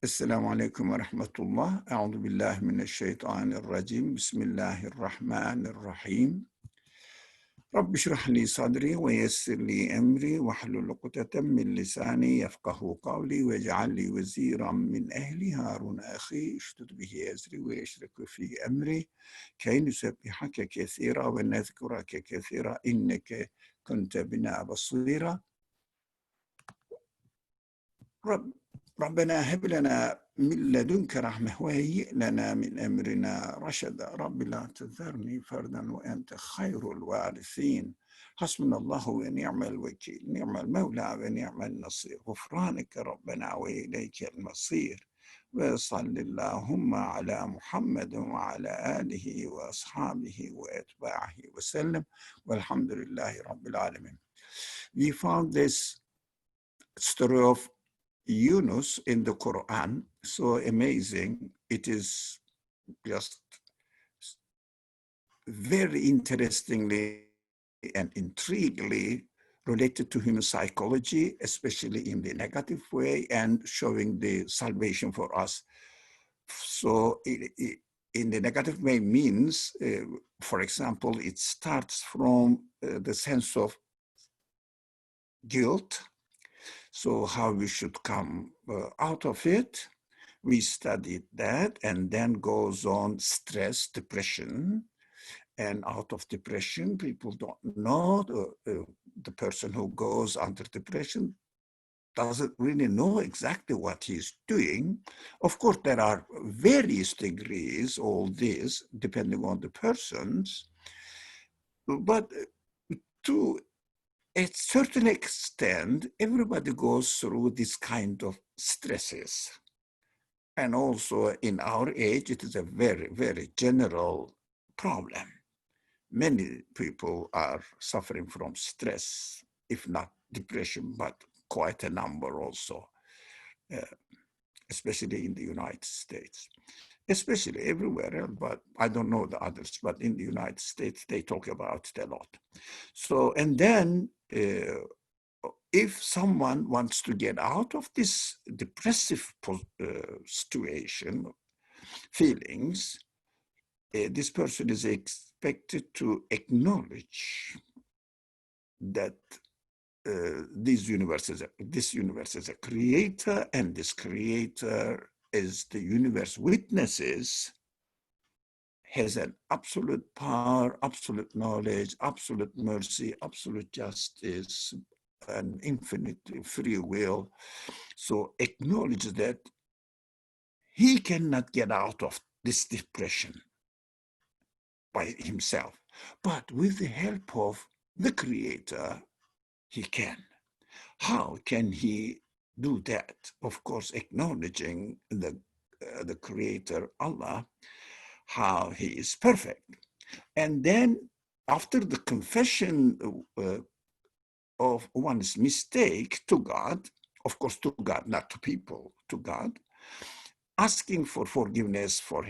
Esselamu Aleyküm ve Rahmetullah. Euzu billahi mineşşeytanirracim. Bismillahirrahmanirrahim. Rabbi şrah li sadri ve yessir li emri ve hlul ukdeten min lisani yefkahu kavli ve ceal li veziran min ehli Harun ahi iştud bihi ezri ve yeşriku fi emri key nusebbihake kesira ve nezkurake kesira inneke kunte bina basira. ربنا هب لنا من لدنك رحمة وهيئ لنا من أمرنا رشدا رب لا تذرني فردا وأنت خير الوارثين حسبنا الله ونعم الوكيل نعم المولى ونعم النصير غفرانك ربنا وإليك المصير وصل اللهم على محمد وعلى آله وأصحابه وأتباعه وسلم والحمد لله رب العالمين. We found this story of Yunus in the Quran, so amazing. It is just very interestingly and intriguingly related to human psychology, especially in the negative way, and showing the salvation for us. So in the negative way means, for example, it starts from the sense of guilt. So how we should come out of it. We studied that, and then goes on stress, depression, and out of depression, people don't know, the person who goes under depression doesn't really know exactly what he's doing. Of course, there are various degrees, all this, depending on the persons, but to a certain extent, everybody goes through this kind of stresses. And also in our age, it is a very, very general problem. Many people are suffering from stress, if not depression, but quite a number also, especially in the United States. Especially everywhere else, but I don't know the others, but in the United States, they talk about it a lot. So, and then if someone wants to get out of this depressive situation, feelings, this person is expected to acknowledge that this universe is a creator, and this creator, as the universe witnesses, has an absolute power, absolute knowledge, absolute mercy, absolute justice, and infinite free will. So acknowledge that he cannot get out of this depression by himself, but with the help of the creator, he can. How can he do that? Of course, acknowledging the creator, Allah, how he is perfect. And then after the confession of one's mistake to God, of course to God, not to people, to God, asking for forgiveness for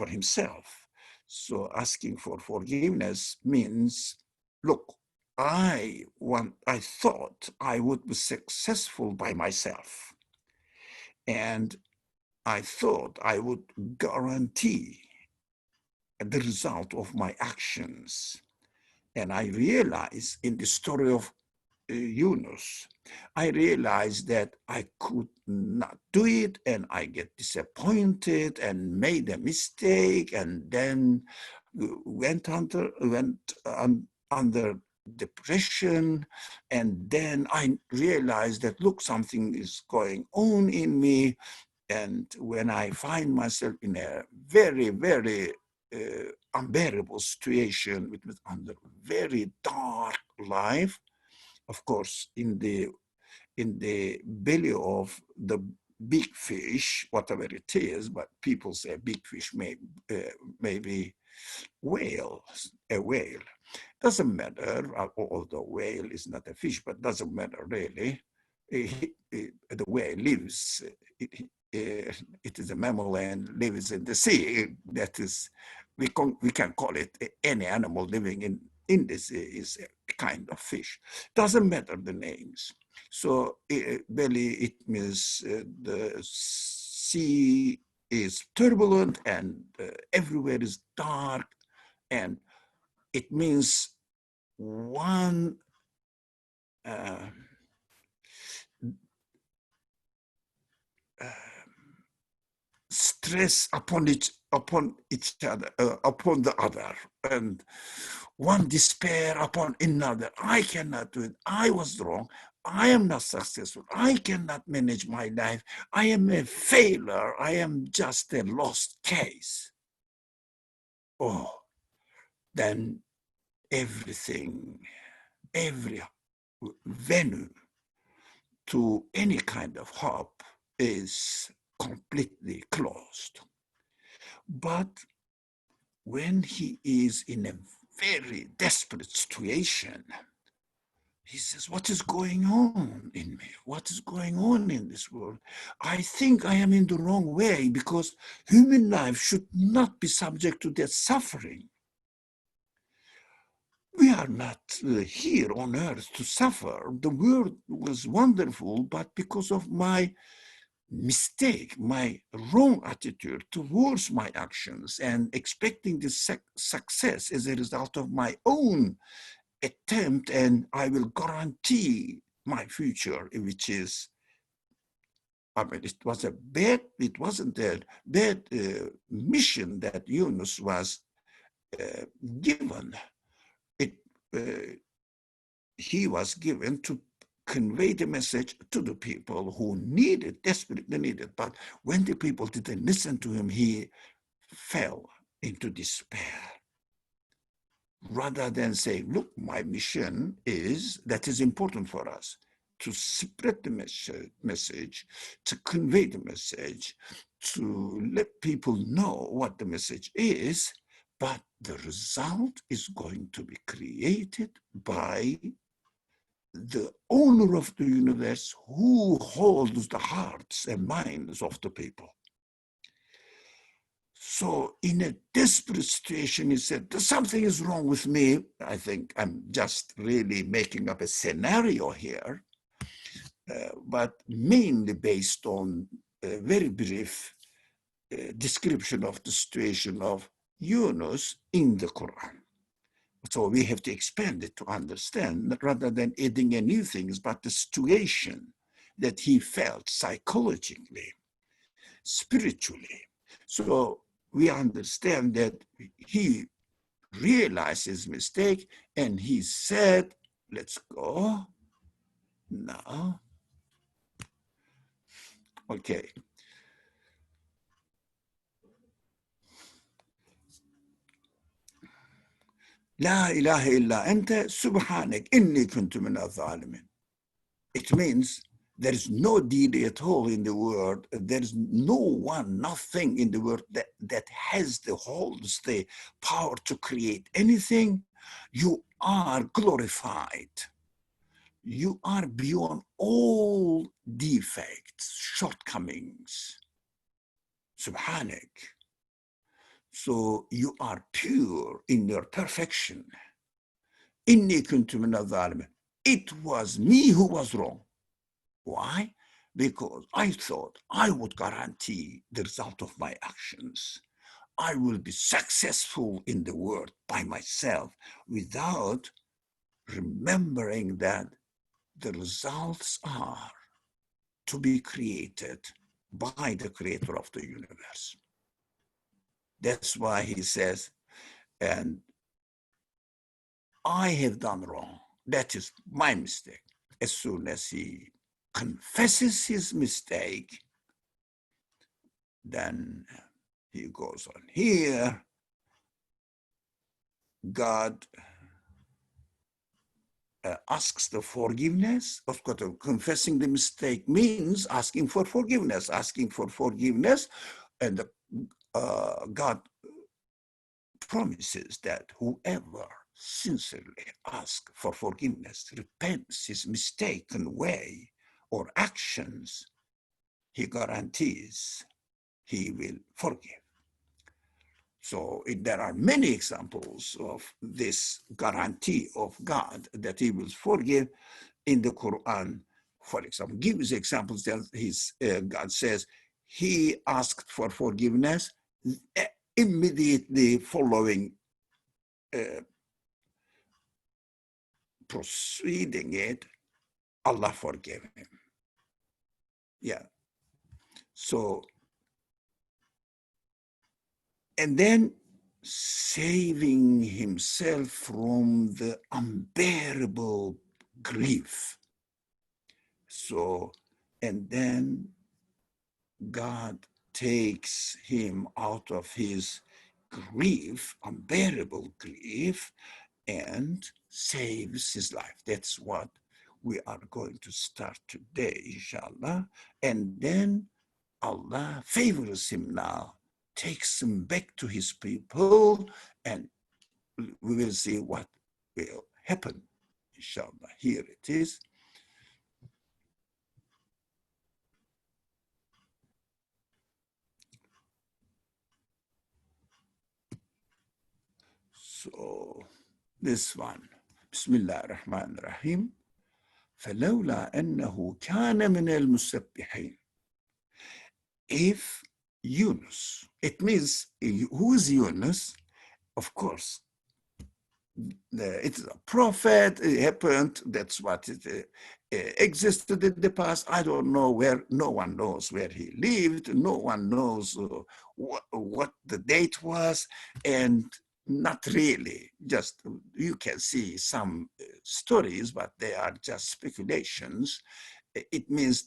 himself. So asking for forgiveness means, look, I thought I would be successful by myself. And I thought I would guarantee the result of my actions. And I realized in the story of Yunus, I realized that I could not do it, and I get disappointed and made a mistake, and then went under depression. And then I realized that, look, something is going on in me. And when I find myself in a very, very unbearable situation, with under very dark life, of course, in the belly of the big fish, whatever it is, but people say big fish may be a whale. Doesn't matter, although whale is not a fish, but doesn't matter really. The whale lives, it is a mammal and lives in the sea. That is, we can call it any animal living in this is a kind of fish. Doesn't matter the names. So belly, it means the sea is turbulent and everywhere is dark, and it means one uh, stress upon each other, upon the other, and one despair upon another. I cannot do it. I was wrong. I am not successful. I cannot manage my life. I am a failure. I am just a lost case. Oh, then everything, every venue to any kind of hope is completely closed. But when he is in a very desperate situation, he says, what is going on in me? What is going on in this world? I think I am in the wrong way, because human life should not be subject to that suffering. We are not here on earth to suffer. The world was wonderful, but because of my mistake, my wrong attitude towards my actions, and expecting the success as a result of my own attempt, and I will guarantee my future, which is, I mean, it wasn't a bad mission that Yunus was uh, given. It, uh, he was given to convey the message to the people who needed, desperately needed. But when the people didn't listen to him, he fell into despair. Rather than say, look, my mission is, that is important for us, to spread the message, to convey the message, to let people know what the message is, but the result is going to be created by the owner of the universe, who holds the hearts and minds of the people. So in a desperate situation, he said, something is wrong with me. I think I'm just really making up a scenario here, but mainly based on a very brief description of the situation of Yunus in the Quran. So we have to expand it to understand, rather than adding any new things, but the situation that he felt psychologically, spiritually. So we understand that he realized his mistake and he said, let's go now. Okay. لا إله إلا أنت سبحانك إني كنت من الظالمين. It means there is no deity at all in the world. There is no one, nothing in the world that holds the power to create anything. You are glorified. You are beyond all defects, shortcomings. Subhanak. So you are pure in your perfection. Inni kuntu min al-zalimin. It was me who was wrong. Why? Because I thought I would guarantee the result of my actions. I will be successful in the world by myself, without remembering that the results are to be created by the creator of the universe. That's why he says, and I have done wrong. That is my mistake. As soon as he confesses his mistake, then he goes on here. God asks the forgiveness. Of course, confessing the mistake means asking for forgiveness. And God promises that whoever sincerely asks for forgiveness, repents his mistaken way or actions, he guarantees he will forgive. So there are many examples of this guarantee of God that he will forgive in the Quran. For example, give us examples that God says he asked for forgiveness, immediately following proceeding it, Allah forgave him. Yeah. So, and then saving himself from the unbearable grief. So, and then God takes him out of his grief, unbearable grief, and saves his life. That's what we are going to start today, inshallah. And then Allah favors him now, takes him back to his people, and we will see what will happen, inshallah. Here it is. So this one, Bismillah ar-Rahman ar-Rahim. فلولا أنه كان من المسبحين. If Yunus, it means who is Yunus? Of course, it's a prophet. It happened. That's what it existed in the past. I don't know where. No one knows where he lived. No one knows what the date was, and not really. Just you can see some stories, but they are just speculations. It means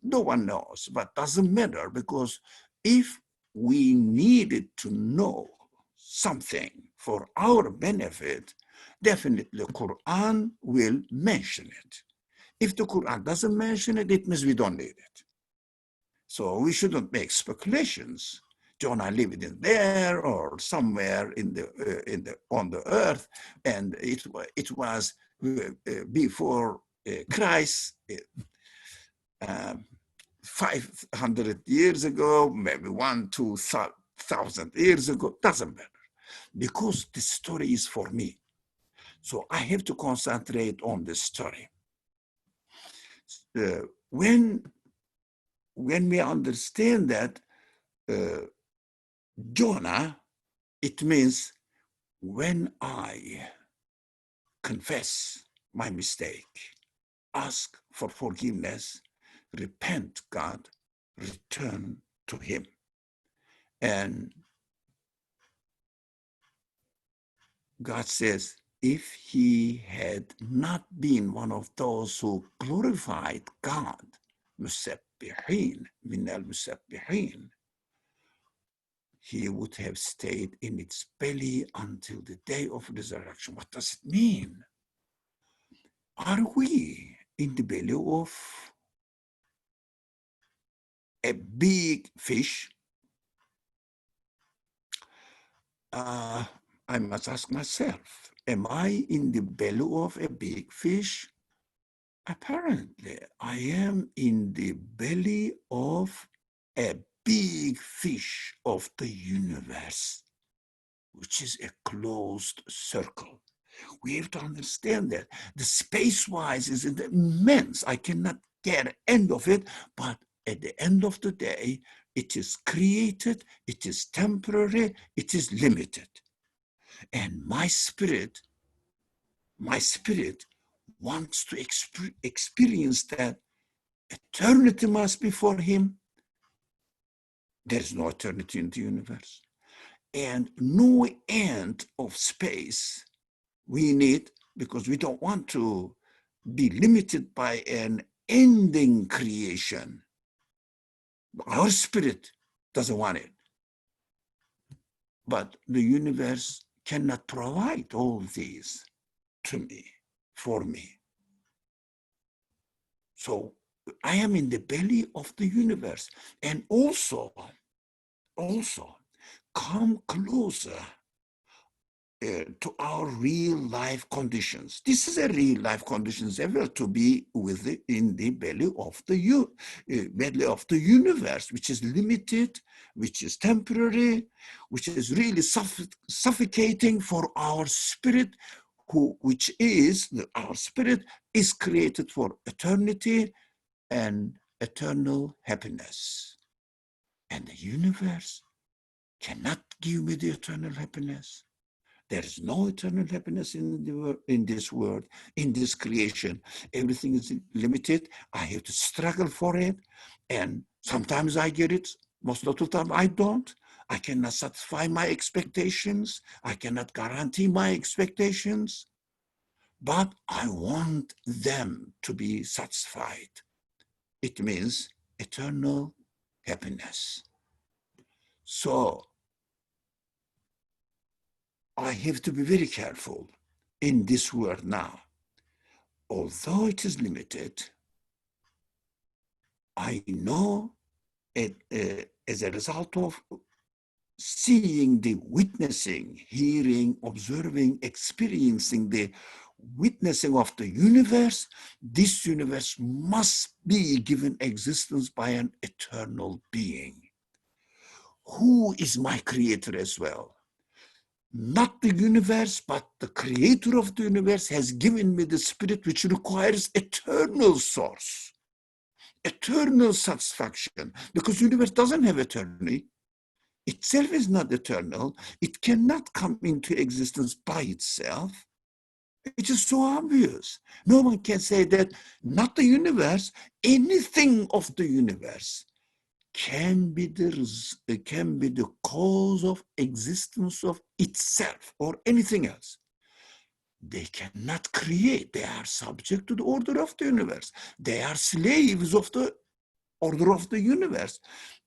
no one knows, but doesn't matter, because if we needed to know something for our benefit, definitely the Quran will mention it. If the Quran doesn't mention it, it means we don't need it. So we shouldn't make speculations. Jonah lived in there or somewhere on the earth, and it was before Christ. 500 years ago, maybe 2,000 years ago, doesn't matter, because the story is for me. So I have to concentrate on the story. When we understand that Jonah, it means when I confess my mistake, ask for forgiveness, repent, God, return to him. And God says, if he had not been one of those who glorified God, musabbihin, min al-musabbihin, he would have stayed in its belly until the day of resurrection. What does it mean? Are we in the belly of a big fish? I must ask myself, am I in the belly of a big fish? Apparently, I am in the belly of a big fish of the universe, which is a closed circle. We have to understand that the space-wise is immense. I cannot get the end of it, but at the end of the day, it is created, it is temporary, it is limited. And my spirit wants to experience that eternity must be for him. There is no eternity in the universe, and no end of space we need, because we don't want to be limited by an ending creation. Our spirit doesn't want it. But the universe cannot provide all these to me, for me. So I am in the belly of the universe. And also come closer to our real life conditions. This is a real life conditions ever to be in the belly of the universe, which is limited, which is temporary, which is really suffocating for our spirit, our spirit is created for eternity, and eternal happiness. And the universe cannot give me the eternal happiness. There is no eternal happiness in this world, in this creation. Everything is limited. I have to struggle for it. And sometimes I get it. Most of the time I don't. I cannot satisfy my expectations. I cannot guarantee my expectations. But I want them to be satisfied. It means eternal happiness. So I have to be very careful in this world now. Although it is limited, I know it, as a result of seeing the witnessing, hearing, observing, experiencing the witnessing of the universe, this universe must be given existence by an eternal being. Who is my creator as well? Not the universe, but the creator of the universe has given me the spirit which requires eternal source, eternal satisfaction, because universe doesn't have eternity. Itself is not eternal. It cannot come into existence by itself. It is so obvious. No one can say that not the universe, anything of the universe can be the cause of existence of itself or anything else. They cannot create. They are subject to the order of the universe. They are slaves of the order of the universe.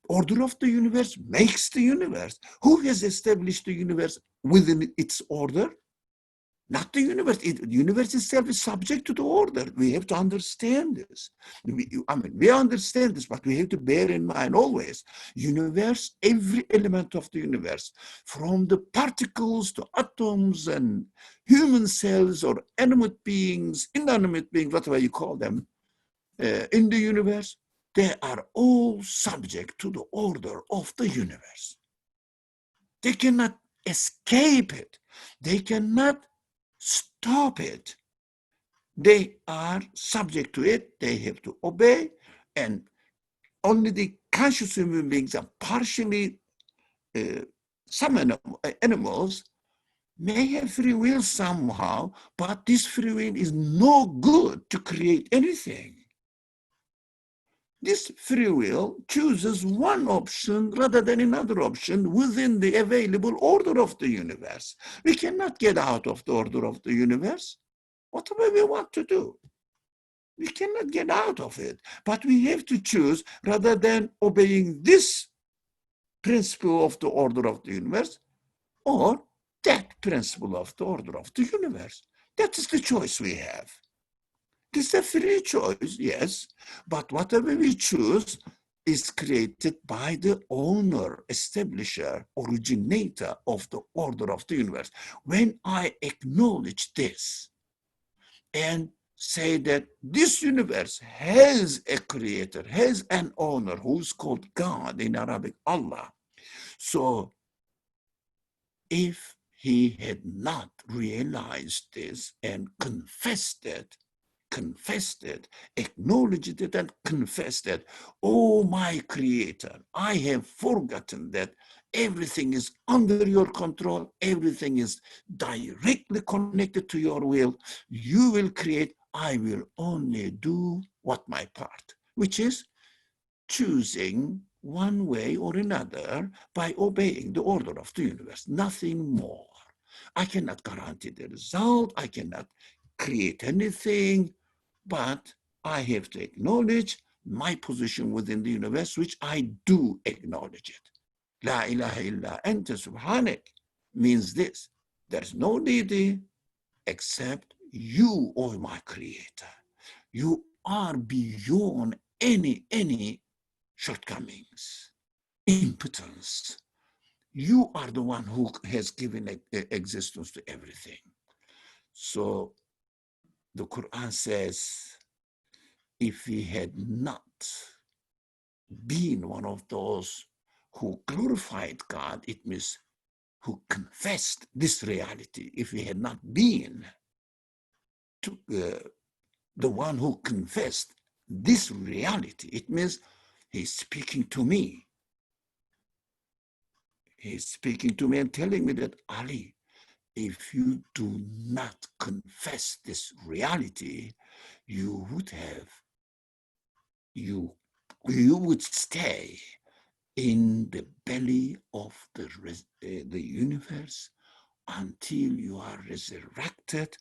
Order of the universe makes the universe. Who has established the universe within its order? Not the universe. The universe itself is subject to the order. We have to understand this. We understand this, but we have to bear in mind always, universe, every element of the universe, from the particles to atoms and human cells or animate beings, inanimate beings, whatever you call them, in the universe, they are all subject to the order of the universe. They cannot escape it. They cannot stop it. They are subject to it. They have to obey. And only the conscious human beings are partially, some animals may have free will somehow, but this free will is no good to create anything. This free will chooses one option rather than another option within the available order of the universe. We cannot get out of the order of the universe, whatever we want to do. We cannot get out of it, but we have to choose rather than obeying this principle of the order of the universe or that principle of the order of the universe. That is the choice we have. This is a free choice, yes, but whatever we choose is created by the owner, establisher, originator of the order of the universe. When I acknowledge this and say that this universe has a creator, has an owner who's called God, in Arabic, Allah. So if he had not realized this and confessed it, acknowledged it and confessed it, oh my creator, I have forgotten that everything is under your control, everything is directly connected to your will. You will create, I will only do what my part, which is choosing one way or another by obeying the order of the universe, nothing more. I cannot guarantee the result, I cannot create anything, but I have to acknowledge my position within the universe, which I do acknowledge it. La ilaha illa anta subhanak means this. There's no deity except you, O my creator. You are beyond any shortcomings, impotence. You are the one who has given existence to everything. So the Quran says, if we had not been one of those who glorified God, it means who confessed this reality, if we had not been the one who confessed this reality. It means he's speaking to me. He's speaking to me and telling me that, Ali, if you do not confess this reality, you would have, you, you would stay in the belly of the universe until you are resurrected,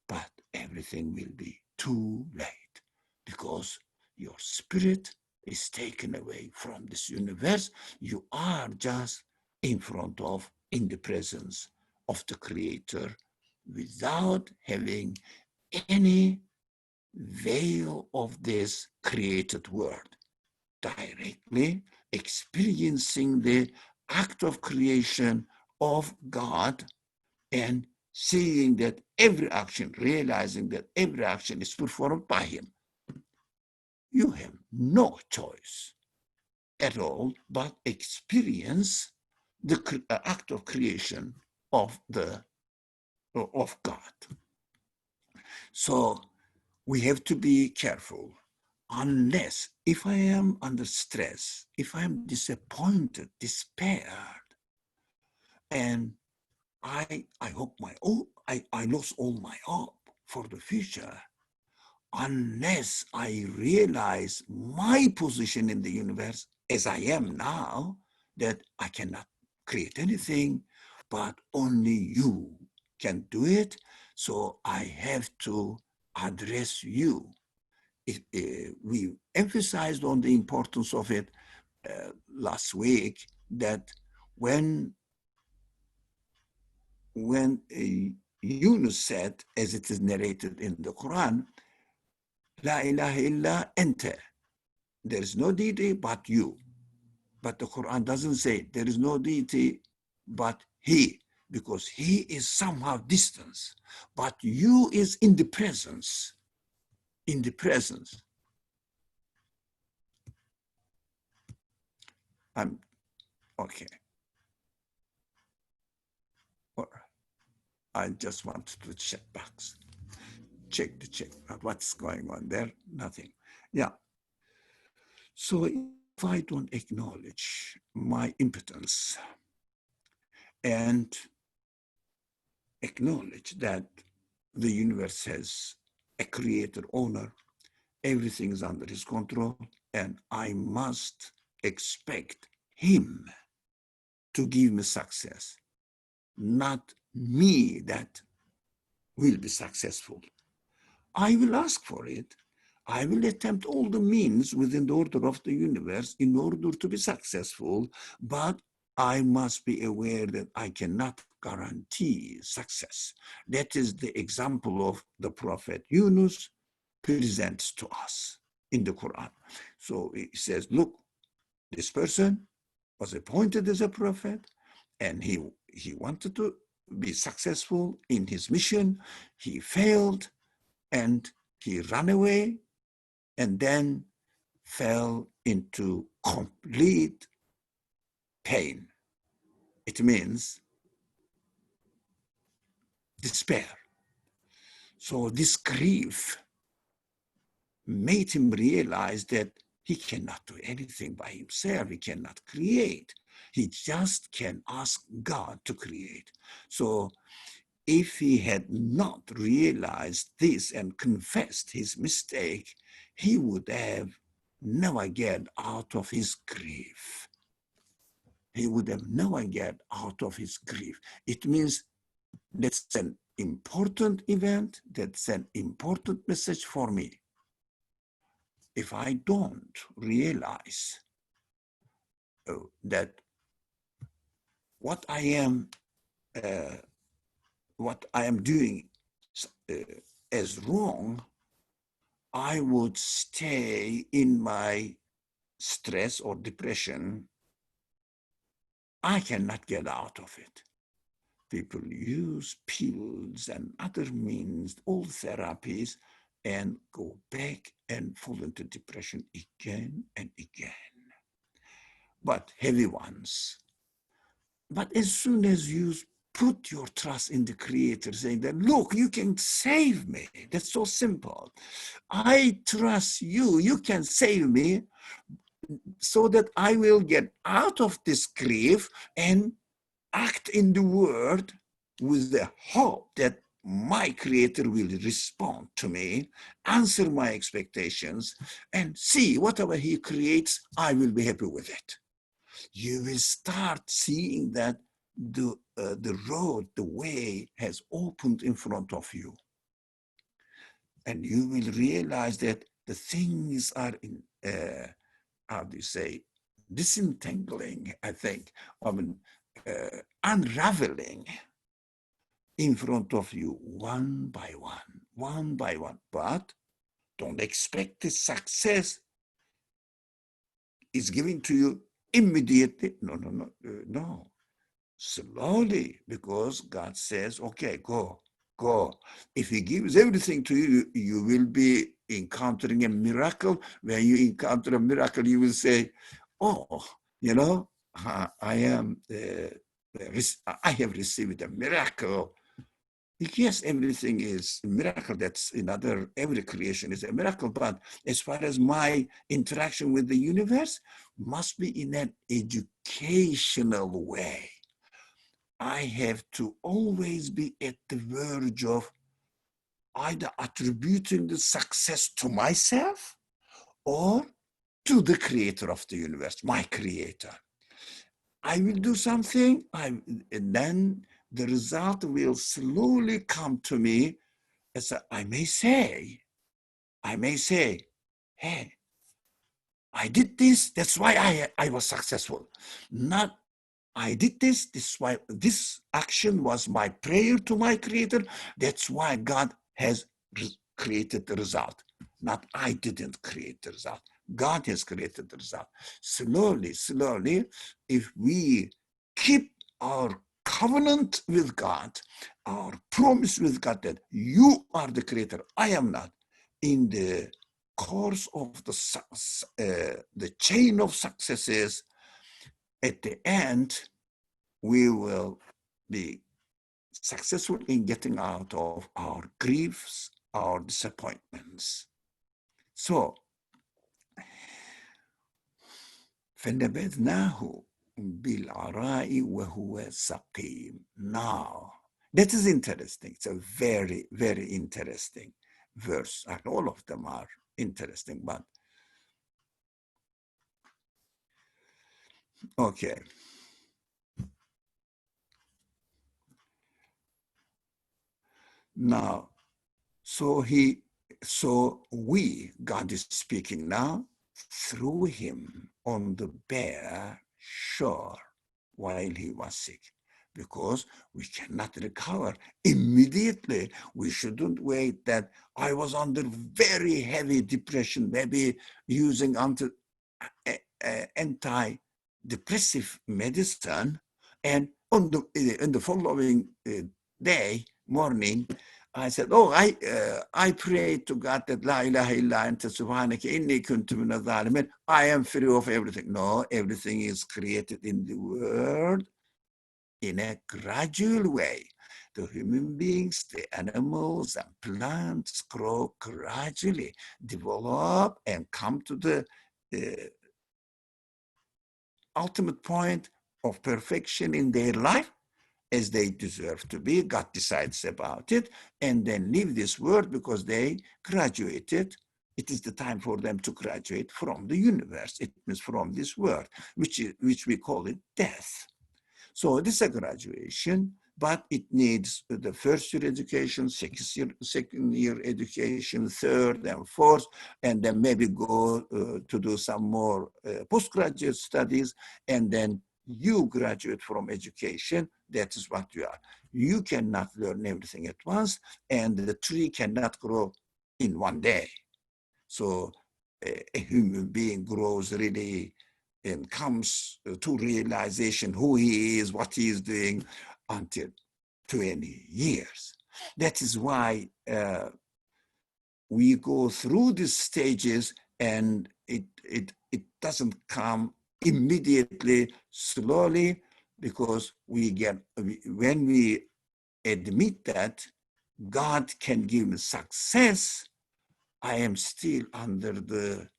but everything will be too late because your spirit is taken away from this universe. You are just in front of, in the presence of the Creator without having any veil of this created world, directly experiencing the act of creation of God and seeing that every action, realizing that every action is performed by Him. You have no choice at all but experience the act of creation of God. So we have to be careful. Unless, if I am under stress, if I am disappointed, despaired, and I hope I lost all my hope for the future, unless I realize my position in the universe as I am now, that I cannot create anything, but only you can do it. So I have to address you. We emphasized on the importance of it last week, that when Yunus said, as it is narrated in the Quran, La ilaha illa ente, there is no deity but you. But the Quran doesn't say there is no deity but He, because He is somehow distant, but you is in the presence. In the presence. I'm okay. All right. I just wanted to check box. Check. What's going on there? Nothing. Yeah. So if I don't acknowledge my impotence and acknowledge that the universe has a creator owner, everything is under his control, and I must expect him to give me success, not me that will be successful. I will ask for it. I will attempt all the means within the order of the universe in order to be successful, but I must be aware that I cannot guarantee success. That is the example of the Prophet Yunus presents to us in the Quran. So he says, look, this person was appointed as a prophet, and he wanted to be successful in his mission. He failed, and he ran away, and then fell into complete pain. It means despair. So this grief made him realize that he cannot do anything by himself. He cannot create. He just can ask God to create. So if he had not realized this and confessed his mistake, he would have never get out of his grief. He would have never get out of his grief. It means that's an important event, that's an important message for me. If I don't realize that what I am doing as wrong, I would stay in my stress or depression. I cannot get out of it. People use pills and other means, all therapies, and go back and fall into depression again and again. But heavy ones. But as soon as you put your trust in the Creator, saying that, look, you can save me. That's so simple. I trust you. You can save me so that I will get out of this grief and act in the world with the hope that my Creator will respond to me, answer my expectations, and see whatever He creates, I will be happy with it. You will start seeing that the road, the way has opened in front of you. And you will realize that the things are in, how do you say, disentangling, I think, I mean, unraveling in front of you one by one, one by one. But don't expect the success is given to you immediately. No. Slowly, because God says, okay, go. If He gives everything to you, you will be encountering a miracle. When you encounter a miracle, you will say, oh, I have received a miracle. Yes, everything is a miracle. That's every creation is a miracle. But as far as my interaction with the universe, must be in an educational way. I have to always be at the verge of either attributing the success to myself or to the Creator of the universe, my Creator. I will do something, and then the result will slowly come to me. As I may say, hey, I did this, that's why I was successful. Not, I did this is why this action was my prayer to my Creator. That's why God has created the result. Not I didn't create the result. God has created the result. Slowly, if we keep our covenant with God, our promise with God that you are the Creator, I am not, in the course of the chain of successes, at the end, we will be successful in getting out of our griefs, our disappointments. So, فَنَبَذْنَاهُ بِالْعَرَاءِ وَهُوَ سَقِيمٌ. Now, that is interesting. It's a very, very interesting verse. And all of them are interesting, but okay. Now, so we, God is speaking now, threw him on the bare shore while he was sick, because we cannot recover immediately. We shouldn't wait that I was under very heavy depression, maybe using antidepressive medicine, and in the following morning, I said, I prayed to God that La ilaha illa anta subhanaka inni kuntu minaz zalimin. I am free of everything. No, everything is created in the world in a gradual way. The human beings, the animals and plants grow gradually, develop and come to the ultimate point of perfection in their life, as they deserve to be. God decides about it, and then leave this world because they graduated. It is the time for them to graduate from the universe. It means from this world, which we call it death. So this is a graduation, but it needs the first year education, second year education, third and fourth, and then maybe go to do some more postgraduate studies, and then you graduate from education. That is what you are. You cannot learn everything at once, and the tree cannot grow in one day. So a human being grows really and comes to realization who he is, what he is doing, until 20 years. That is why we go through these stages, and it doesn't come immediately, slowly. because when we admit that God can give me success, I am still under the,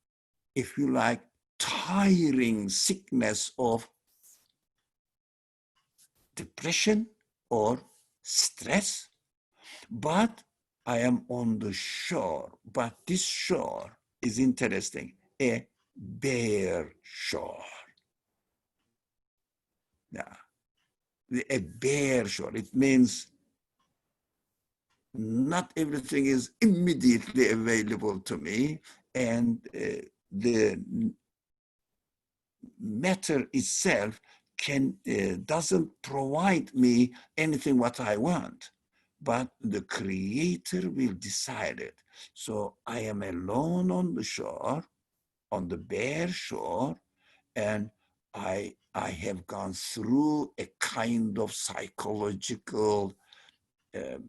if you like, tiring sickness of depression or stress, but I am on the shore. But this shore is interesting, a bare shore. Yeah, a bare shore. It means not everything is immediately available to me, and the matter itself doesn't provide me anything what I want, but the creator will decide it. So I am alone on the shore, on the bare shore, and I have gone through a kind of psychological um,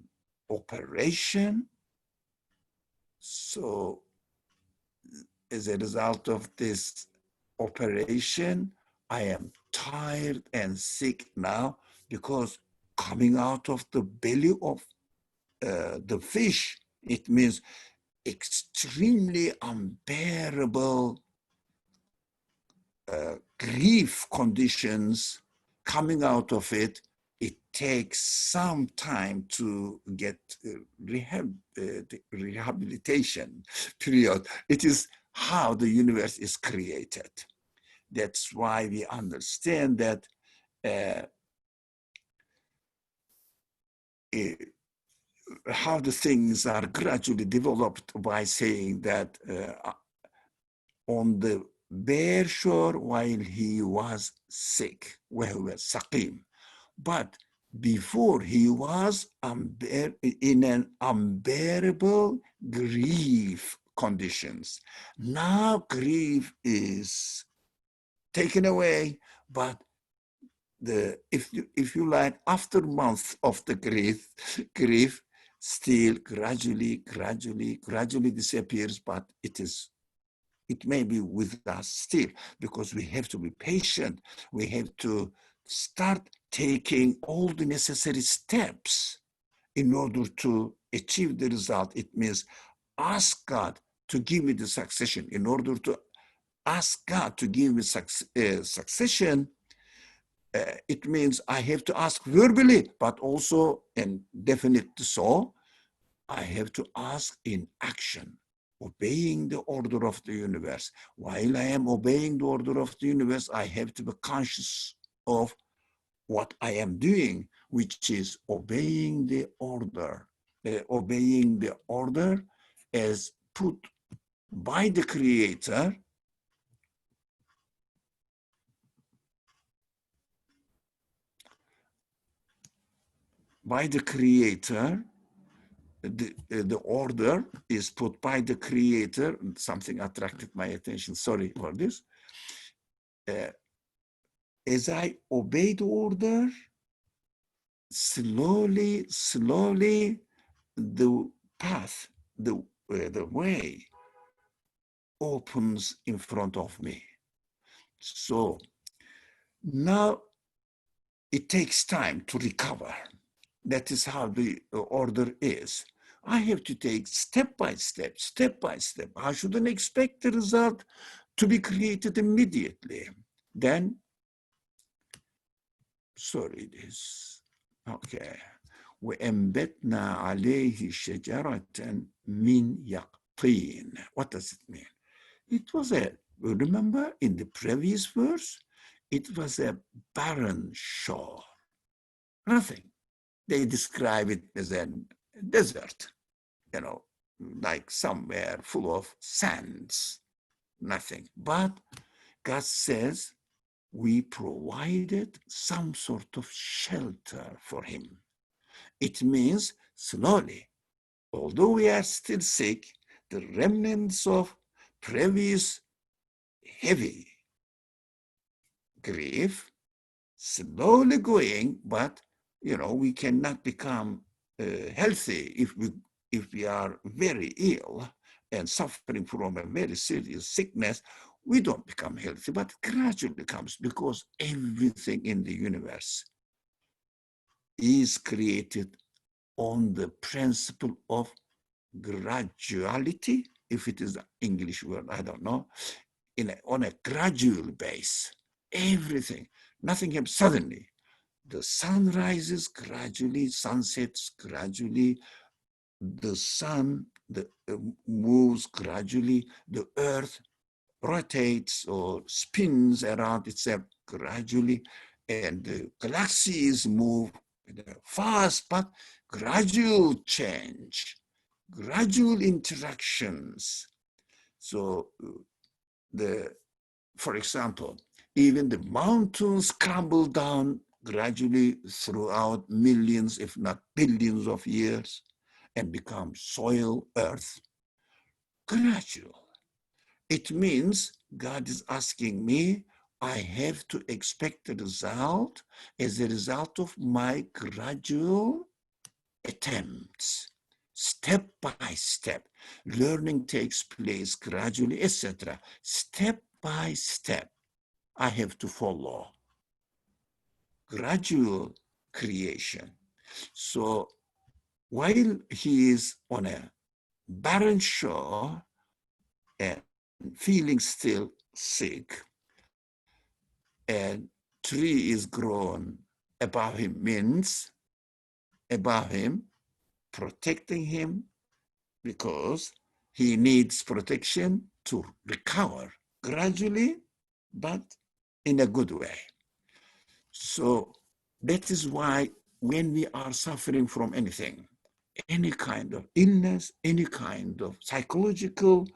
operation. So as a result of this operation, I am tired and sick now, because coming out of the belly of the fish, it means extremely unbearable grief conditions. Coming out of it, it takes some time to get the rehabilitation period. It is how the universe is created. That's why we understand that uh, how the things are gradually developed by saying that on the bare shore while he was sick, وهو سقيم, but before he was in an unbearable grief conditions. Now grief is taken away, but if you like, aftermath of the grief still gradually disappears, but it may be with us still, because we have to be patient. We have to start taking all the necessary steps in order to achieve the result. It means ask God to give me the succession. In order to ask God to give me succession, it means I have to ask verbally, but also, and definitely so, I have to ask in action, obeying the order of the universe. While I am obeying the order of the universe, I have to be conscious of what I am doing, which is obeying the order as put by the creator, the order is put by the creator. Something attracted my attention, sorry for this. As I obey the order, slowly, the path, the way opens in front of me. So now it takes time to recover. That is how the order is. I have to take step by step. I shouldn't expect the result to be created immediately. Then, sorry, this, okay. وَأَنبَتْنَا عَلَيْهِ شَجَرَةً مِنْ يَقْطِينٍ. What does it mean? It was remember in the previous verse, it was a barren shore. Nothing. They describe it as a desert, like somewhere full of sands, nothing. But God says we provided some sort of shelter for him. It means slowly, although we are still sick, the remnants of previous heavy grief slowly going, but we cannot become healthy if we are very ill and suffering from a very serious sickness. We don't become healthy, but gradually comes because everything in the universe is created on the principle of graduality, if it is an English word, I don't know, on a gradual base. Everything, nothing happens suddenly. The sun rises gradually, sun sets gradually, the sun moves gradually, the earth rotates or spins around itself gradually, and the galaxies move fast, but gradual change, gradual interactions. So for example, even the mountains crumble down gradually throughout millions, if not billions of years, and become soil, earth, gradual. It means God is asking me, I have to expect a result as a result of my gradual attempts, step by step. Learning takes place gradually, etc. Step by step, I have to follow gradual creation. So while he is on a barren shore and feeling still sick, and tree is grown above him means above him, protecting him because he needs protection to recover gradually, but in a good way. So that is why when we are suffering from anything, any kind of illness, any kind of psychological,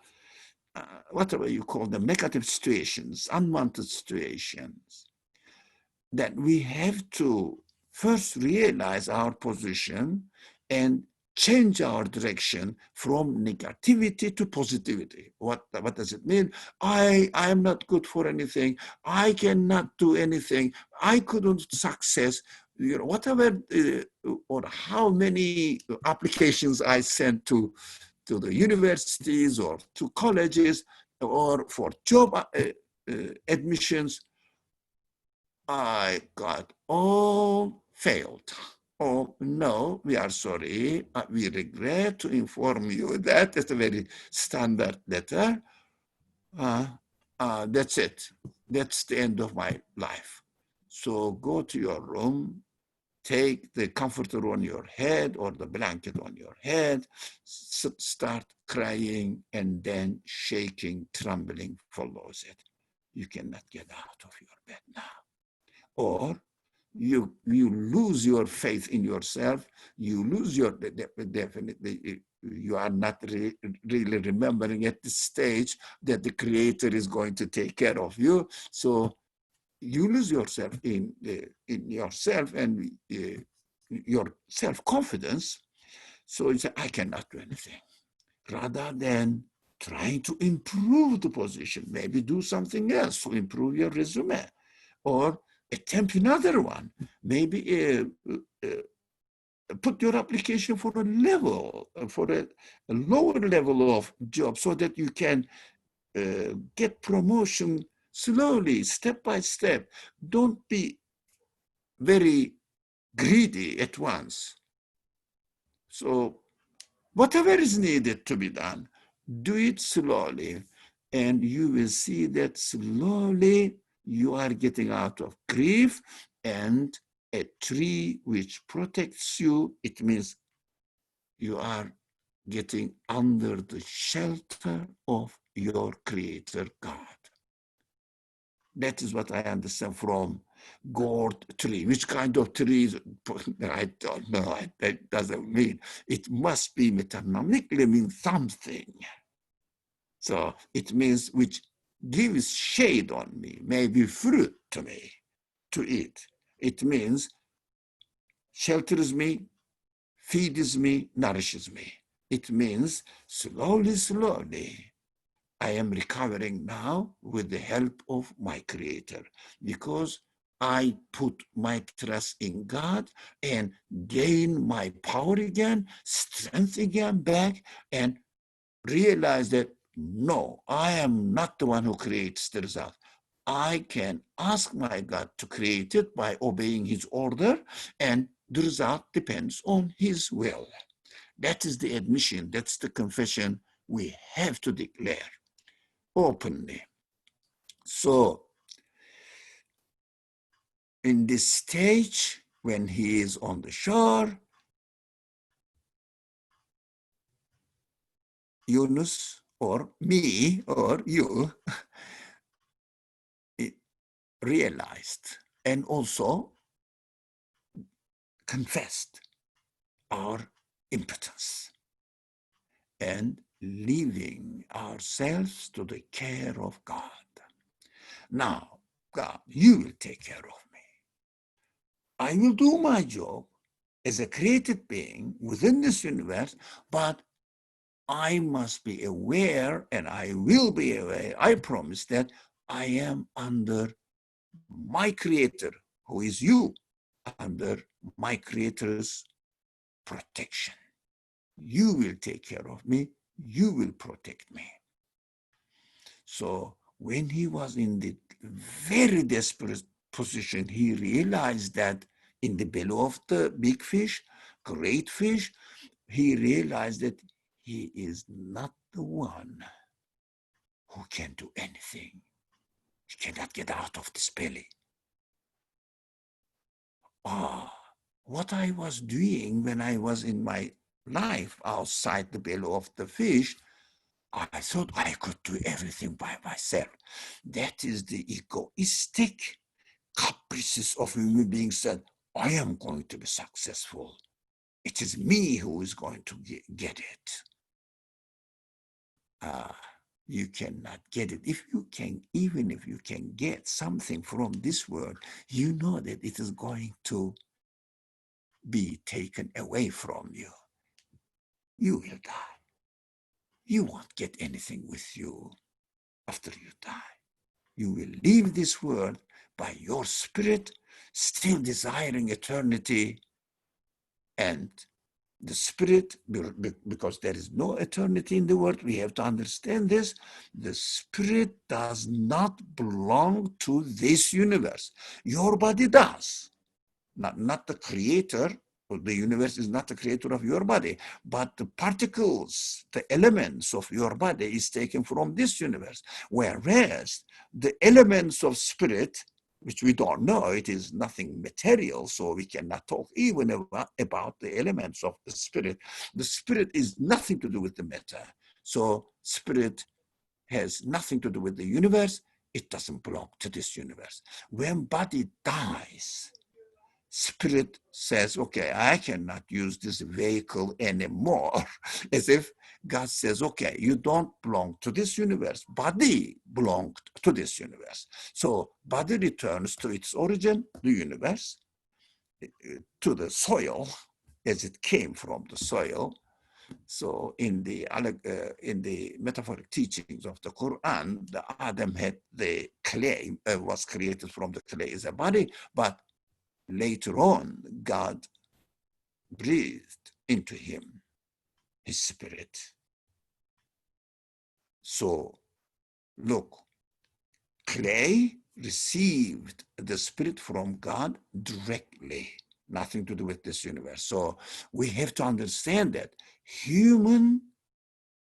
whatever you call them, negative situations, unwanted situations, that we have to first realize our position and change our direction from negativity to positivity. What does it mean? I am not good for anything. I cannot do anything. I couldn't success. You know, whatever or how many applications I sent to the universities or to colleges or for job admissions, I got all failed. Oh, no, we are sorry. We regret to inform you that it's a very standard letter. That's it. That's the end of my life. So go to your room, take the comforter on your head or the blanket on your head, start crying, and then shaking, trembling follows it. You cannot get out of your bed now. Or you lose your faith in yourself, you lose your, definitely, you are not really remembering at this stage that the creator is going to take care of you. So you lose yourself in yourself and your self-confidence. So you say, I cannot do anything. Rather than trying to improve the position, maybe do something else to improve your resume, or attempt another one. Maybe put your application for a level, for a lower level of job so that you can get promotion slowly, step by step. Don't be very greedy at once. So whatever is needed to be done, do it slowly, and you will see that slowly you are getting out of grief, and a tree which protects you, it means you are getting under the shelter of your creator God. That is what I understand from gourd tree. Which kind of trees? I don't know. That doesn't mean. It must be metanomically mean something. So it means which gives shade on me, maybe fruit to me to eat. It means shelters me, feeds me, nourishes me. It means slowly, slowly, I am recovering now with the help of my creator, because I put my trust in God and gain my power again, strength again back, and realize that no, I am not the one who creates the result. I can ask my God to create it by obeying his order, and the result depends on his will. That is the admission, that's the confession we have to declare openly. So, in this stage, when he is on the shore, Yunus or me or you realized and also confessed our impotence and leaving ourselves to the care of God. Now, God, you will take care of me. I will do my job as a created being within this universe, but I must be aware, and I will be aware, I promise that I am under my creator, who is you, under my creator's protection. You will take care of me. You will protect me. So when he was in the very desperate position, he realized that in the belly of the big fish, great fish, he realized that he is not the one who can do anything. He cannot get out of this belly. Ah, what I was doing when I was in my life outside the belly of the fish, I thought I could do everything by myself. That is the egoistic caprices of human beings that I am going to be successful. It is me who is going to get it. You cannot get it. If you can, even if you can get something from this world, you know that it is going to be taken away from you. You will die. You won't get anything with you after you die. You will leave this world by your spirit, still desiring eternity, and the spirit, because there is no eternity in the world, we have to understand this. The spirit does not belong to this universe. Your body does. Not the creator. The universe is not the creator of your body, but the particles, the elements of your body is taken from this universe. Whereas the elements of spirit, which we don't know, it is nothing material, so we cannot talk even about the elements of the spirit. The spirit is nothing to do with the matter. So spirit has nothing to do with the universe. It doesn't belong to this universe. When body dies, spirit says, okay, I cannot use this vehicle anymore. As if God says, okay, you don't belong to this universe. Body belonged to this universe. So body returns to its origin, the universe, to the soil, as it came from the soil. So in the metaphoric teachings of the Quran, the Adam had the clay, was created from the clay as a body, but later on, God breathed into him his spirit. So, look, clay received the spirit from God directly, nothing to do with this universe. So, we have to understand that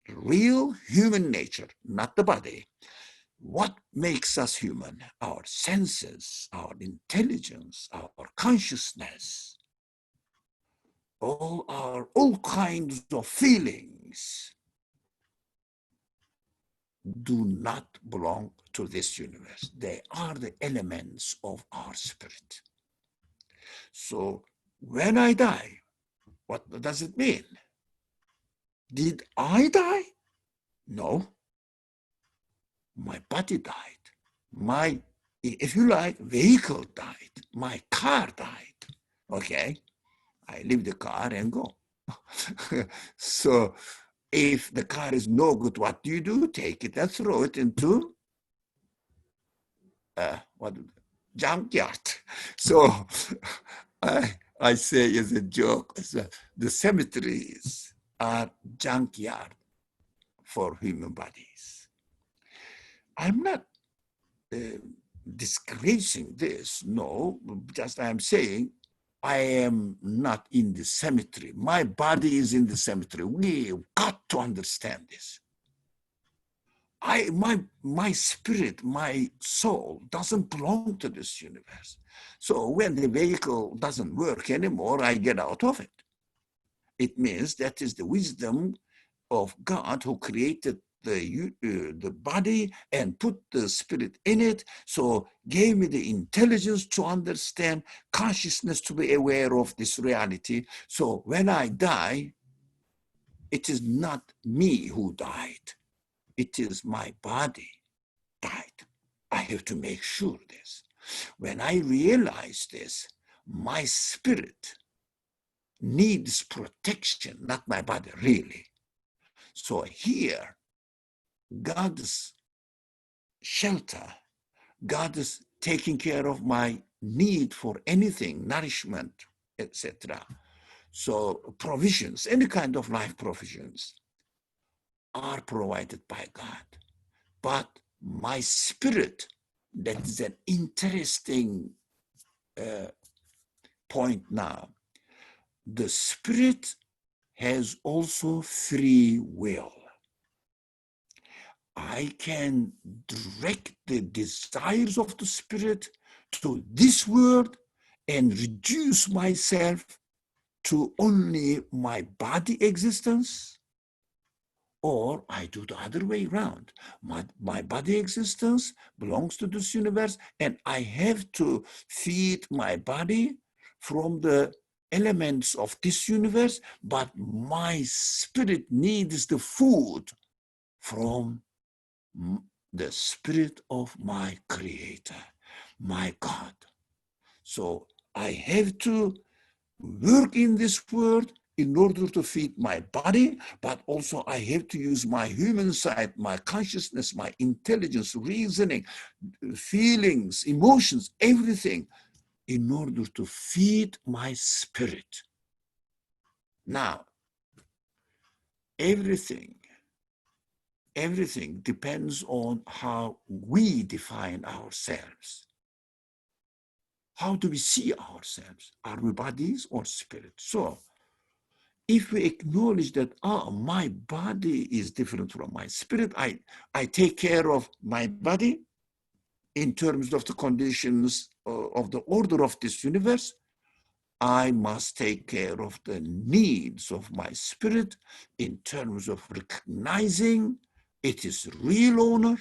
real human nature, not the body. What makes us human? Our senses, our intelligence, our consciousness, all kinds of feelings do not belong to this universe. They are the elements of our spirit. So when I die, what does it mean? Did I die? No. My body died. My, if you like, vehicle died. My car died. Okay? I leave the car and go. So if the car is no good, what do? Take it and throw it into what junkyard. So I say as a joke, the cemeteries are junkyard for human bodies. I'm not disgracing this, no, just I'm saying I am not in the cemetery. My body is in the cemetery. We've got to understand this. My spirit, my soul doesn't belong to this universe. So when the vehicle doesn't work anymore, I get out of it. It means that is the wisdom of God who created the body and put the spirit in it, so gave me the intelligence to understand, consciousness to be aware of this reality. So when I die, it is not me who died. It is my body died. I have to make sure this. When I realize this, my spirit needs protection, not my body, really. So here, God's shelter, God is taking care of my need for anything, nourishment, etc. So provisions, any kind of life provisions are provided by God. But my spirit, that is an interesting point now. The spirit has also free will. I can direct the desires of the spirit to this world and reduce myself to only my body existence, or I do the other way around. My body existence belongs to this universe, and I have to feed my body from the elements of this universe, but my spirit needs the food from the spirit of my creator, my God. So I have to work in this world in order to feed my body, but also I have to use my human side, my consciousness, my intelligence, reasoning, feelings, emotions, everything, in order to feed my spirit. Now, everything depends on how we define ourselves. How do we see ourselves? Are we bodies or spirit? So if we acknowledge that, my body is different from my spirit, I take care of my body in terms of the conditions of the order of this universe, I must take care of the needs of my spirit in terms of recognizing it is real owner,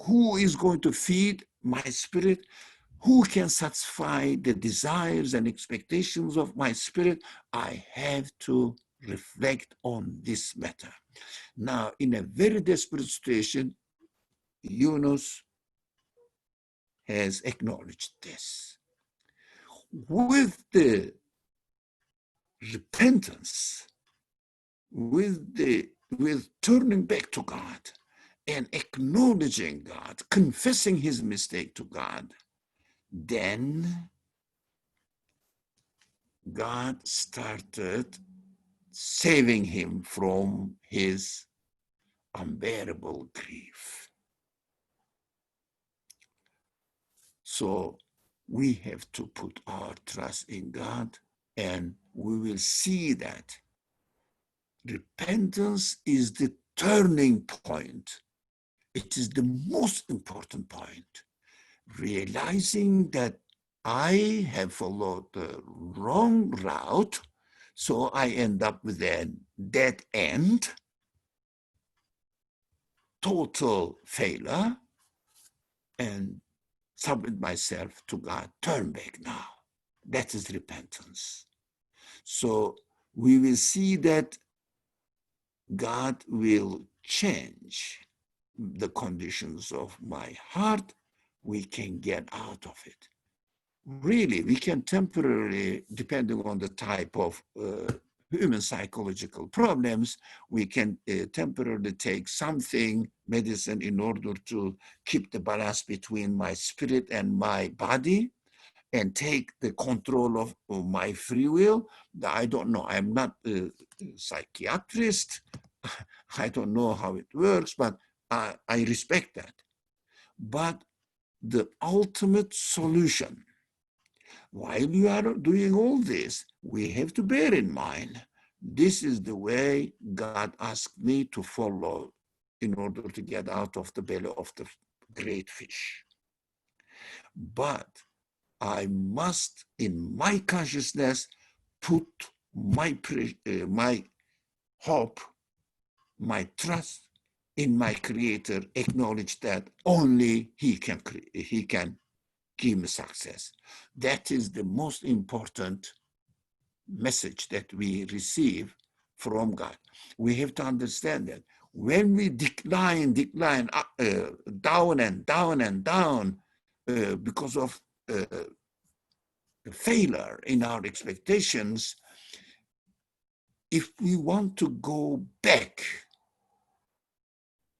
who is going to feed my spirit, who can satisfy the desires and expectations of my spirit. I have to reflect on this matter. Now, in a very desperate situation, Yunus has acknowledged this. With the repentance, with turning back to God and acknowledging God, confessing his mistake to God, then God started saving him from his unbearable grief. So we have to put our trust in God, and we will see that repentance is the turning point. It is the most important point. Realizing that I have followed the wrong route, so I end up with a dead end, total failure, and submit myself to God. Turn back now. That is repentance. So we will see that God will change the conditions of my heart. We can get out of it. Really, we can temporarily, depending on the type of human psychological problems, we can temporarily take something, medicine, in order to keep the balance between my spirit and my body and take the control of my free will. I don't know. I'm not a psychiatrist. I don't know how it works, but I respect that. But the ultimate solution, while you are doing all this, we have to bear in mind, this is the way God asked me to follow in order to get out of the belly of the great fish. But I must, in my consciousness, put my hope, my trust in my Creator, acknowledge that only He can give me success. That is the most important message that we receive from God. We have to understand that when we decline, down and down and down because of failure in our expectations, if we want to go back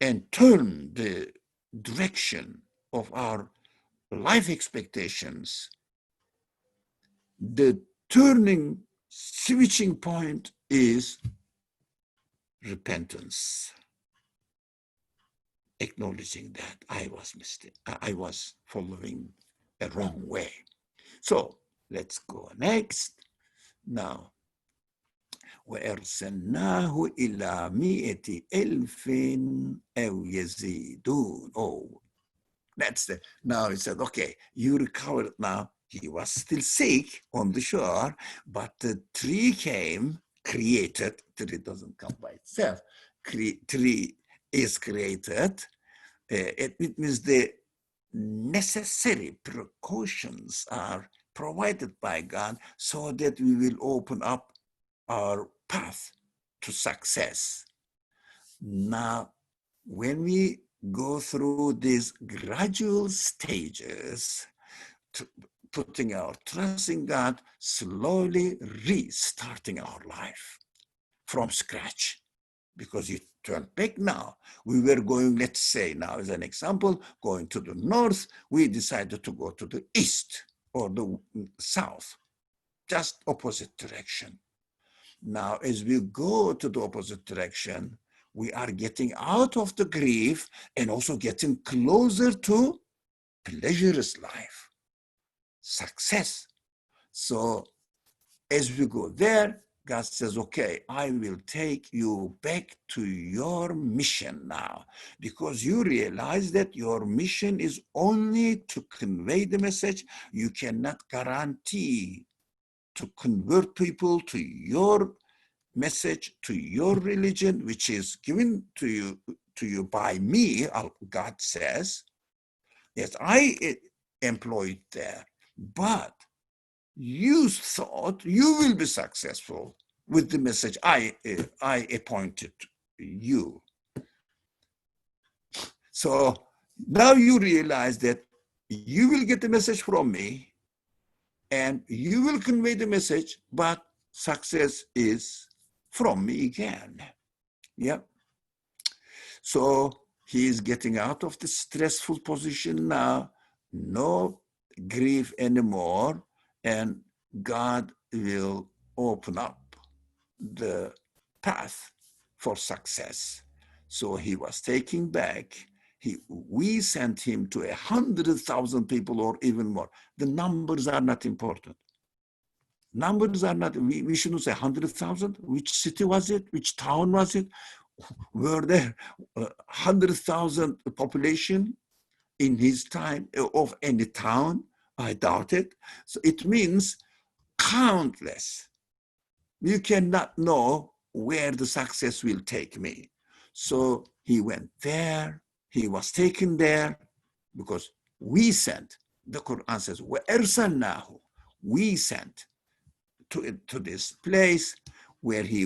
and turn the direction of our life expectations, the switching point is repentance, acknowledging that I was following a wrong way. So let's go next. Now, وَأَرْسَلْنَاهُ إِلَى 100,000 أَوْ يَزِيدُونَ. Oh, now he said, okay, you recovered now. He was still sick on the shore, but the tree came, created. Tree doesn't come by itself. Tree is created. It means the necessary precautions are provided by God so that we will open up our path to success. Now, when we go through these gradual stages, putting our trust in God, slowly restarting our life from scratch. Because you turn back now. We were going, let's say now as an example, going to the north, we decided to go to the east or the south, just opposite direction. Now, as we go to the opposite direction, we are getting out of the grief and also getting closer to pleasurous life, success. So as we go there, God says, okay, I will take you back to your mission now, because you realize that your mission is only to convey the message. You cannot guarantee to convert people to your message, to your religion, which is given to you by me, God says. Yes, I employed there, but you thought you will be successful with the message I appointed you. So now you realize that you will get the message from me and you will convey the message, but success is from me again. Yeah. So he is getting out of the stressful position now, no grief anymore, and God will open up the path for success. So he was taking back. We sent him to 100,000 people or even more. The numbers are not important. Numbers are not, we shouldn't say 100,000. Which city was it? Which town was it? Were there 100,000 population in his time of any town? I doubt it. So it means countless. You cannot know where the success will take me. So he went there. He was taken there because we sent. The Quran says, وَأَرْسَلْنَاهُ. We sent to this place where he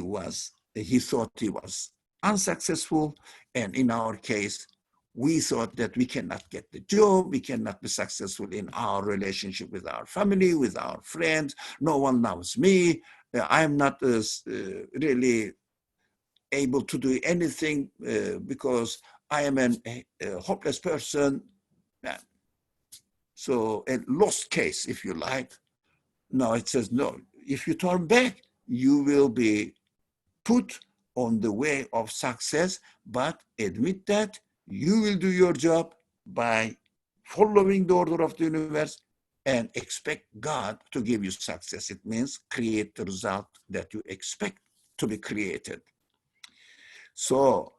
thought he was unsuccessful. And in our case, we thought that we cannot get the job, we cannot be successful in our relationship with our family, with our friends. No one knows me. I'm not really able to do anything because I am a hopeless person. So a lost case, if you like. No, it says, no, if you turn back, you will be put on the way of success, but admit that you will do your job by following the order of the universe and expect God to give you success. It means create the result that you expect to be created. So,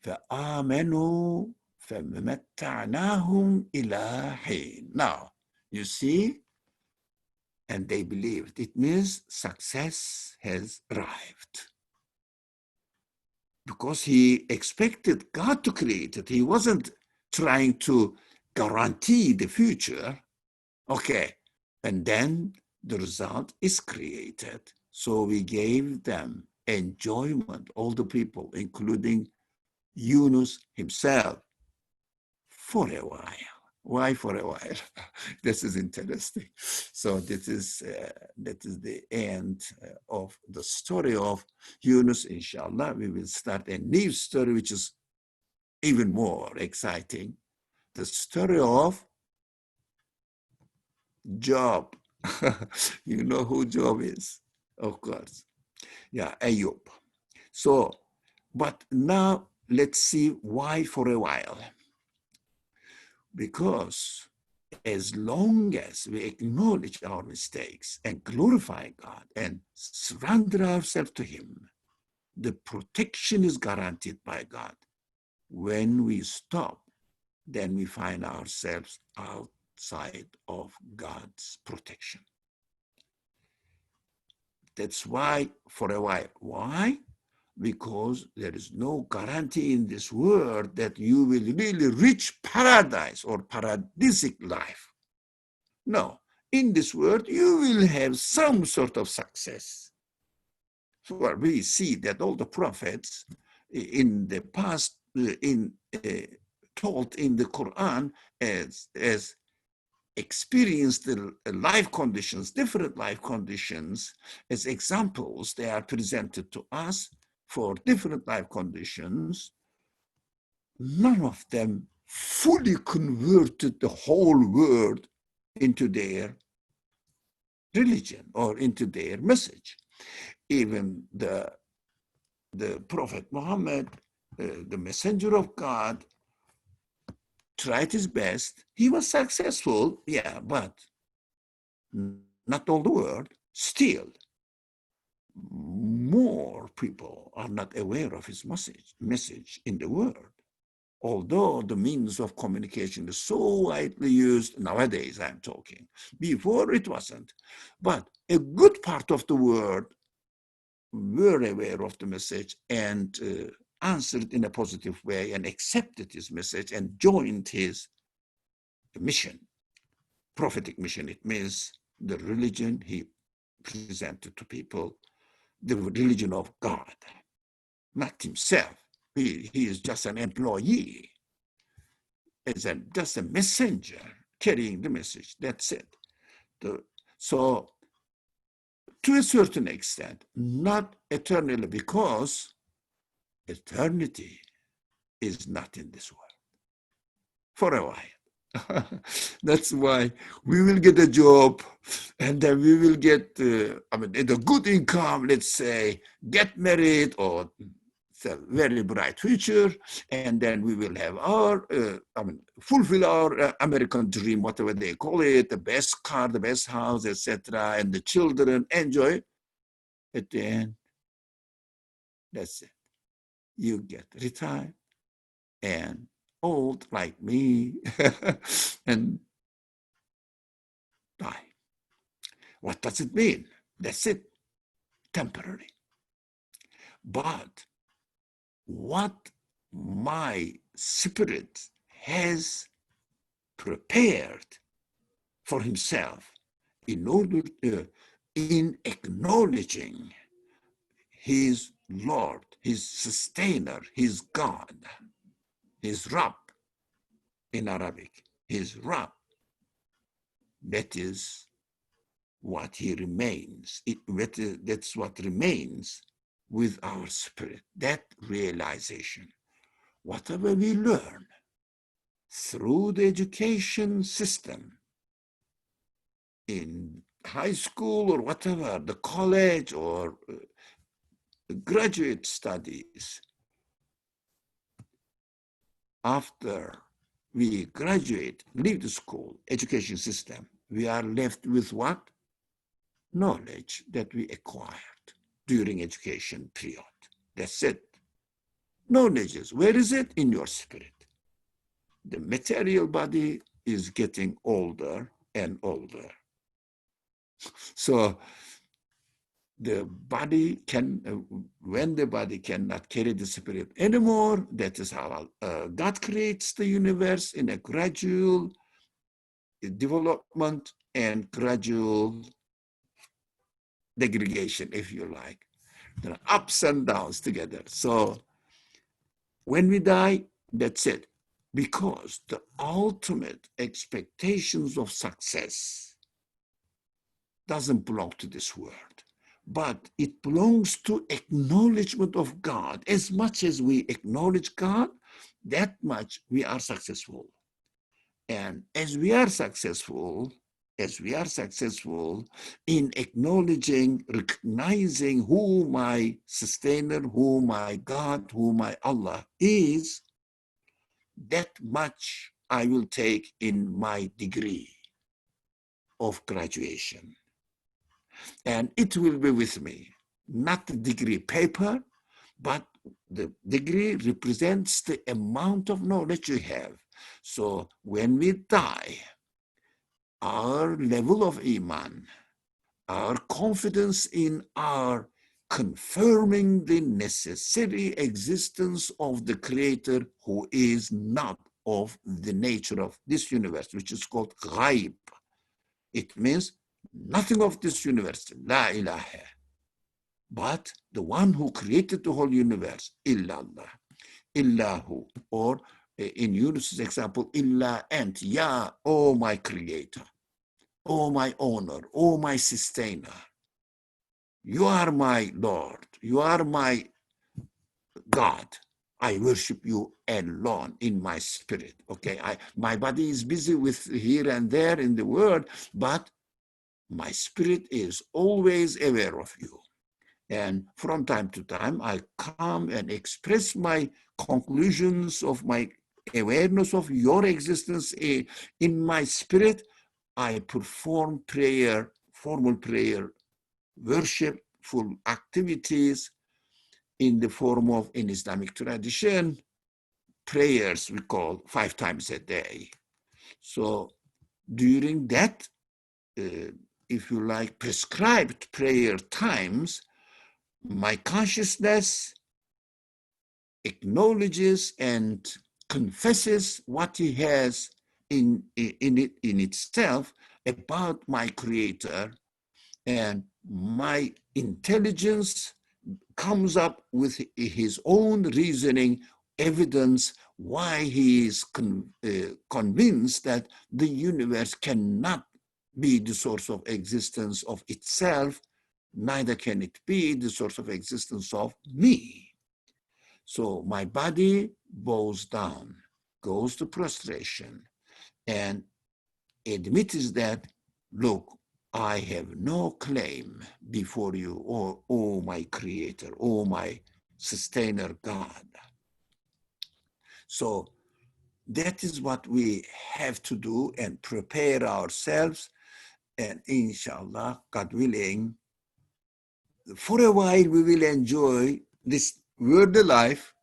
فآمنوا فمتعناهم إلى حين. Now, you see, and they believed. It means success has arrived. Because he expected God to create it. He wasn't trying to guarantee the future. Okay, and then the result is created. So we gave them enjoyment, all the people, including Yunus himself, for a while. Why for a while? This is interesting. So that is the end of the story of Yunus. Inshallah, we will start a new story, which is even more exciting. The story of Job. You know who Job is, of course. Yeah, Ayub. So, but now let's see why for a while. Because as long as we acknowledge our mistakes and glorify God and surrender ourselves to Him, the protection is guaranteed by God. When we stop, then we find ourselves outside of God's protection. That's why, for a while. Why? Because there is no guarantee in this world that you will really reach paradise or paradisic life. No, in this world, you will have some sort of success. So we see that all the prophets in the past, told in the Quran as experienced the life conditions, different life conditions, as examples. They are presented to us for different life conditions. None of them fully converted the whole world into their religion or into their message. Even the Prophet Muhammad, the messenger of God, tried his best. He was successful, yeah, but not all the world. Still, more people are not aware of his message in the world. Although the means of communication is so widely used nowadays, I'm talking. Before it wasn't. But a good part of the world were aware of the message and answered in a positive way and accepted his message and joined his mission, prophetic mission. It means the religion he presented to people, the religion of God, not himself. He is just an employee, just a messenger carrying the message. That's it. So to a certain extent, not eternally, because eternity is not in this world for a while. That's why we will get a job and then we will get, a good income, let's say, get married, or it's a very bright future, and then we will have our, fulfill our American dream, whatever they call it, the best car, the best house, etc., and the children enjoy. At the end, that's it. You get retired and old like me and die. What does it mean? That's it, temporary. But what my spirit has prepared for himself in order in acknowledging his Lord, his sustainer, his God, his Rab in Arabic, his Rab. That is what he remains. That's what remains with our spirit, that realization. Whatever we learn through the education system, in high school or whatever, the college or graduate studies, after we graduate, leave the school, education system, we are left with what? Knowledge that we acquired during education period. That's it. Knowledge is, where is it? In your spirit. The material body is getting older and older. So the body can, when the body cannot carry the spirit anymore, that is how God creates the universe in a gradual development and gradual degradation, if you like. There are ups and downs together. So when we die, that's it. Because the ultimate expectations of success doesn't belong to this world, but it belongs to acknowledgement of God. As much as we acknowledge God, that much we are successful. And as we are successful in acknowledging, recognizing who my sustainer, who my God, who my Allah is, that much I will take in my degree of graduation. And it will be with me, not the degree paper, but the degree represents the amount of knowledge you have. So when we die, our level of iman, our confidence in our confirming the necessary existence of the creator who is not of the nature of this universe, which is called ghaib. It means nothing of this universe, la ilaha. But the one who created the whole universe, illallah, illahu, or in Yunus's example, illa ant, ya, oh my creator, oh my owner, oh my sustainer. You are my Lord, you are my God. I worship you alone in my spirit. Okay, my body is busy with here and there in the world, but my spirit is always aware of you. And from time to time, I come and express my conclusions of my awareness of your existence in my spirit. I perform prayer, formal prayer, worshipful activities in the form of, in Islamic tradition, prayers we call 5 times a day. So during that, if you like, prescribed prayer times, my consciousness acknowledges and confesses what he has in itself about my creator, and my intelligence comes up with his own reasoning, evidence why he is convinced that the universe cannot be the source of existence of itself, neither can it be the source of existence of me. So my body bows down, goes to prostration, and admits that, look, I have no claim before you, oh my creator, oh my sustainer God. So that is what we have to do and prepare ourselves. And inshallah, God willing, for a while we will enjoy this worldly life.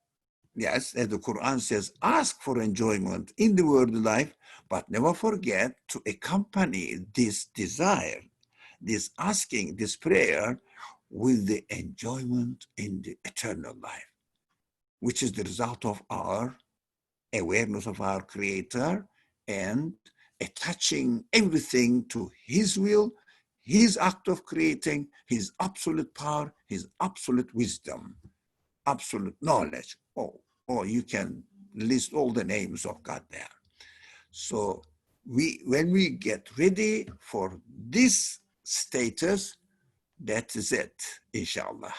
Yes, as the Quran says, ask for enjoyment in the worldly life, but never forget to accompany this desire, this asking, this prayer with the enjoyment in the eternal life, which is the result of our awareness of our Creator and attaching everything to His will, His act of creating, His absolute power, His absolute wisdom, absolute knowledge. Oh, you can list all the names of God there. So when we get ready for this status, that is it, inshallah.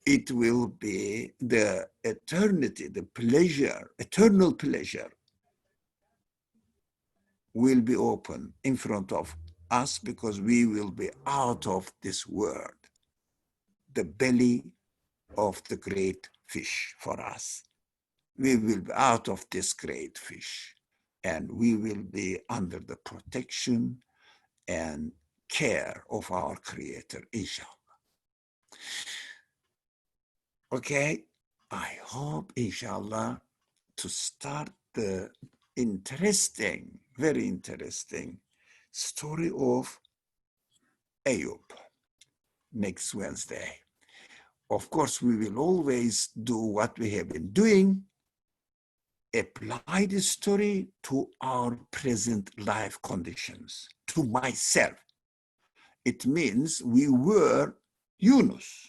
It will be the eternity, the pleasure, eternal pleasure will be open in front of us because we will be out of this world. The belly of the great fish for us. We will be out of this great fish, and we will be under the protection and care of our Creator, inshallah. Okay, I hope, inshallah, to start the interesting, very interesting story of Ayub next Wednesday. Of course, we will always do what we have been doing, apply the story to our present life conditions, to myself. It means we were Yunus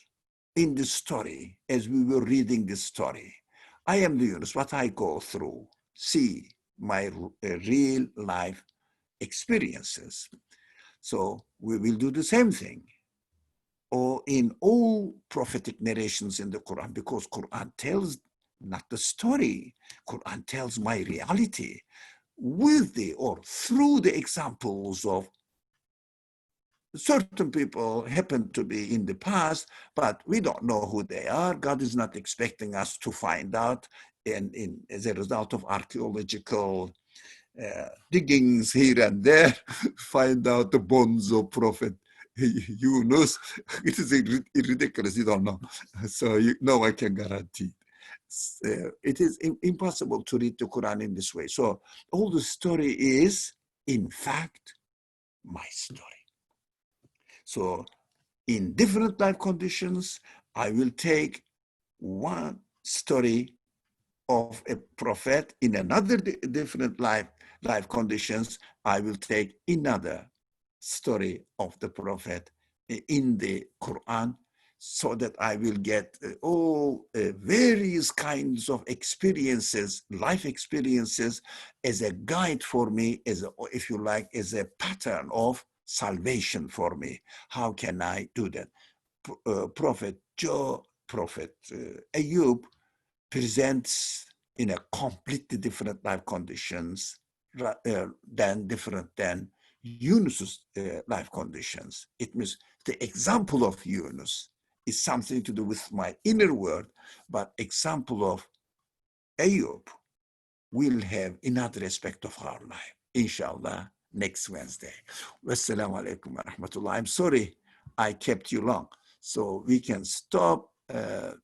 in the story as we were reading the story. I am the Yunus, what I go through, see my real life experiences. So we will do the same thing, or in all prophetic narrations in the Quran, because Quran tells not the story, Quran tells my reality with the or through the examples of certain people happen to be in the past, but we don't know who they are. God is not expecting us to find out as a result of archaeological diggings here and there, find out the bones of Prophet Yunus. It is ridiculous, you don't know. So no one can guarantee. It is impossible to read the Quran in this way. So all the story is, in fact, my story. So in different life conditions, I will take one story of a prophet in another different life conditions. I will take another story of the prophet in the Quran, so that I will get all various kinds of experiences, life experiences, as a guide for me, as a, if you like, as a pattern of salvation for me. How can I do that? Prophet Ayub presents in a completely different life conditions different than Yunus's life conditions. It means the example of Yunus is something to do with my inner world, but example of Ayub will have another aspect of our life, inshallah, next Wednesday. Wassalamu alaikum wa rahmatullah. I'm sorry I kept you long. So we can stop the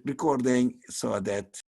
recording so that